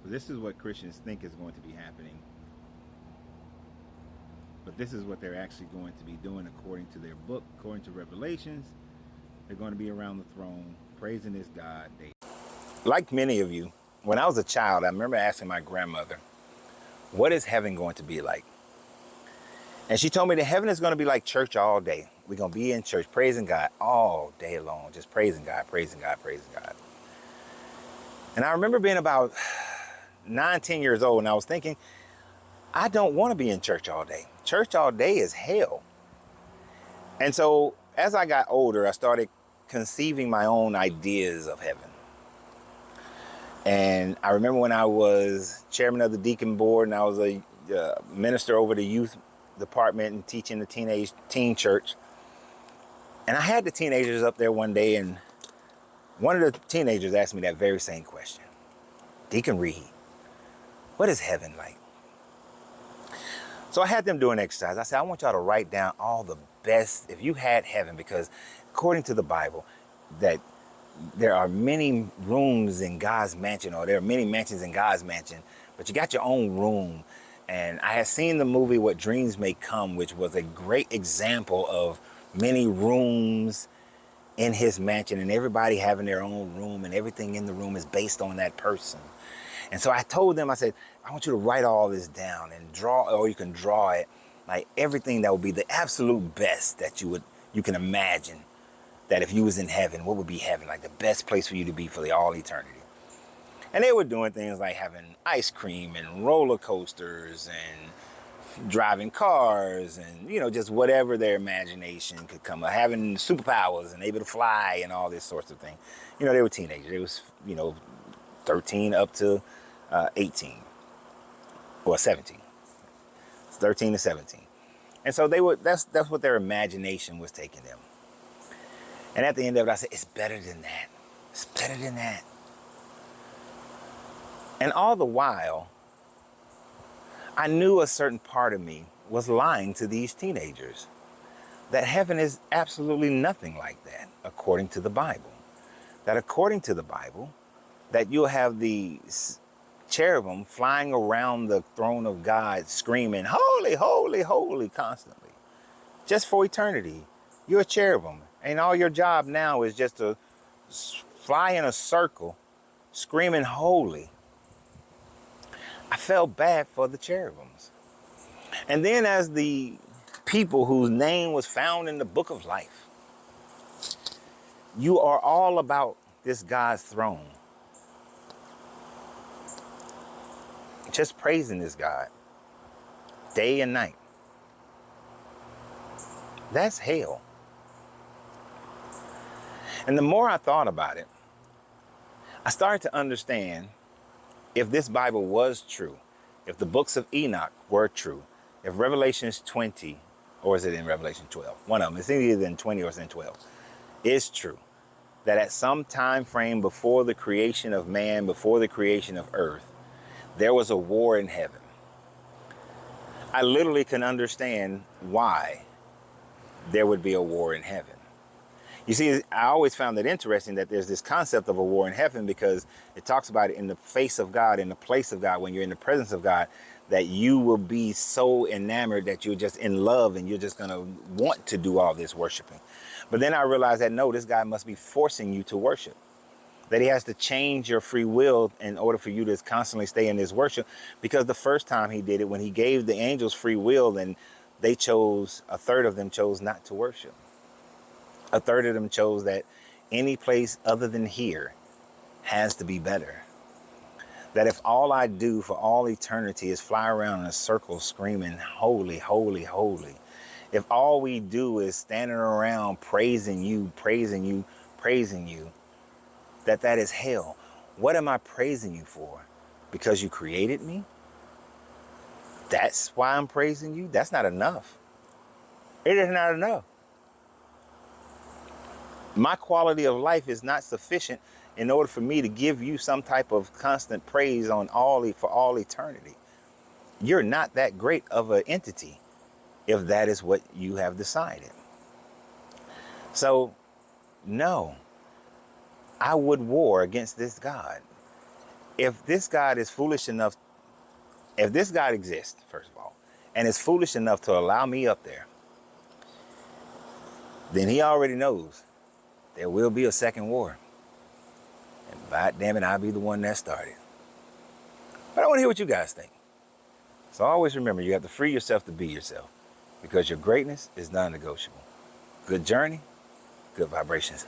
This is what Christians think is going to be happening, but this is what they're actually going to be doing according to their book, according to Revelations. They're going to be around the throne praising this God daily. Like many of you, when I was a child, I remember asking my grandmother, what is heaven going to be like? And she told me that heaven is going to be like church all day. We're going to be in church praising God all day long, just praising God, praising God, praising God. And I remember being about 9, 10 years old, and I was thinking, I don't want to be in church all day. Church all day is hell. And so as I got older, I started conceiving my own ideas of heaven. And I remember when I was chairman of the deacon board and I was a minister over the youth department and teaching the teen church. And I had the teenagers up there one day, and one of the teenagers asked me that very same question. Deacon Reed, what is heaven like? So I had them do an exercise. I said, I want y'all to write down all the best, if you had heaven, because according to the Bible, that there are many rooms in God's mansion, or there are many mansions in God's mansion, but you got your own room. And I had seen the movie What Dreams May Come, which was a great example of many rooms in his mansion and everybody having their own room, and everything in the room is based on that person. And so I told them, I said, I want you to write all this down and draw, or you can draw it, like everything that would be the absolute best that you can imagine, that if you was in heaven, what would be heaven, like the best place for you to be for all eternity. And they were doing things like having ice cream and roller coasters and driving cars and, just whatever their imagination could come up, having superpowers and able to fly and all this sorts of thing. They were teenagers. It was, 13 up to 18 or 17. It's 13 to 17. And so that's what their imagination was taking them. And at the end of it, I said, it's better than that. It's better than that. And all the while, I knew a certain part of me was lying to these teenagers, that heaven is absolutely nothing like that, according to the Bible. That according to the Bible, that you'll have the cherubim flying around the throne of God, screaming, holy, holy, holy, constantly, just for eternity. You're a cherubim, and all your job now is just to fly in a circle, screaming holy. I felt bad for the cherubims. And then as the people whose name was found in the book of life, you are all about this God's throne, just praising this God day and night. That's hell. And the more I thought about it, I started to understand, if this Bible was true, if the books of Enoch were true, if Revelations 20, or is it in Revelation 12? One of them, it's either in 20 or it's in 12, is true, that at some time frame before the creation of man, before the creation of earth, there was a war in heaven. I literally can understand why there would be a war in heaven. You see, I always found it interesting that there's this concept of a war in heaven, because it talks about it in the face of God, in the place of God, when you're in the presence of God, that you will be so enamored that you're just in love and you're just going to want to do all this worshiping. But then I realized that no, this guy must be forcing you to worship, that he has to change your free will in order for you to constantly stay in this worship. Because the first time he did it, when he gave the angels free will, then they chose, a third of them chose not to worship. A third of them chose that any place other than here has to be better. That if all I do for all eternity is fly around in a circle screaming, holy, holy, holy, if all we do is standing around praising you, praising you, praising you, that is hell. What am I praising you for? Because you created me? That's why I'm praising you? That's not enough. It is not enough. My quality of life is not sufficient in order for me to give you some type of constant praise for all eternity. You're not that great of an entity if that is what you have decided. So, no, I would war against this God. if this God is foolish enough, if this God exists, first of all, and is foolish enough to allow me up there, then he already knows there will be a second war. And by damn it, I'll be the one that started. But I want to hear what you guys think. So always remember, you have to free yourself to be yourself, because your greatness is non-negotiable. Good journey, good vibrations.